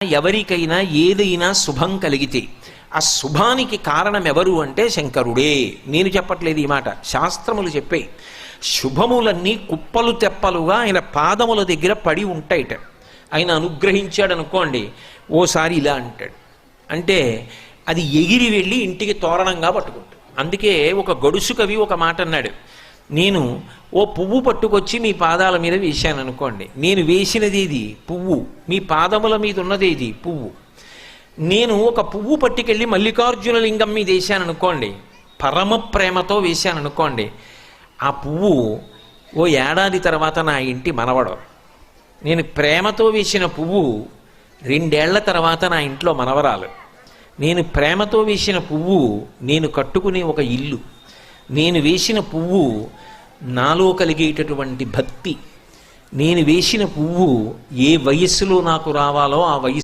ఎవరికైనా ఏదైనా శుభం కలిగితే ఆ శుభానికి కారణం ఎవరు అంటే శంకరుడే. నేను చెప్పట్లేదు ఈ మాట, శాస్త్రములు చెప్పే. శుభములన్నీ కుప్పలు తెప్పలుగా ఆయన పాదముల దగ్గర పడి ఉంటాయిట. ఆయన అనుగ్రహించాడు అనుకోండి, ఓసారి ఇలా అంటాడు అంటే అది ఎగిరి వెళ్ళి ఇంటికి తోరణంగా పట్టుకుంటాడు. అందుకే ఒక గడుసు కవి ఒక మాట అన్నాడు, నేను ఓ పువ్వు పట్టుకొచ్చి మీ పాదాల మీద వేశాను అనుకోండి, నేను వేసినది ఇది పువ్వు, మీ పాదముల మీద ఉన్నది ఇది పువ్వు. నేను ఒక పువ్వు పట్టుకెళ్ళి మల్లికార్జున లింగం మీద వేశాను అనుకోండి, పరమ ప్రేమతో వేశాను అనుకోండి, ఆ పువ్వు ఓ ఏడాది తర్వాత నా ఇంటి మనవడు. నేను ప్రేమతో వేసిన పువ్వు 2 ఏళ్ల తర్వాత నా ఇంట్లో మనవరాలు. నేను ప్రేమతో వేసిన పువ్వు నేను కట్టుకునే ఒక ఇల్లు. నేను వేసిన పువ్వు నాలో కలిగేటటువంటి భక్తి. నేను వేసిన పువ్వు ఏ వయస్సులో నాకు రావాలో ఆ వయస్సు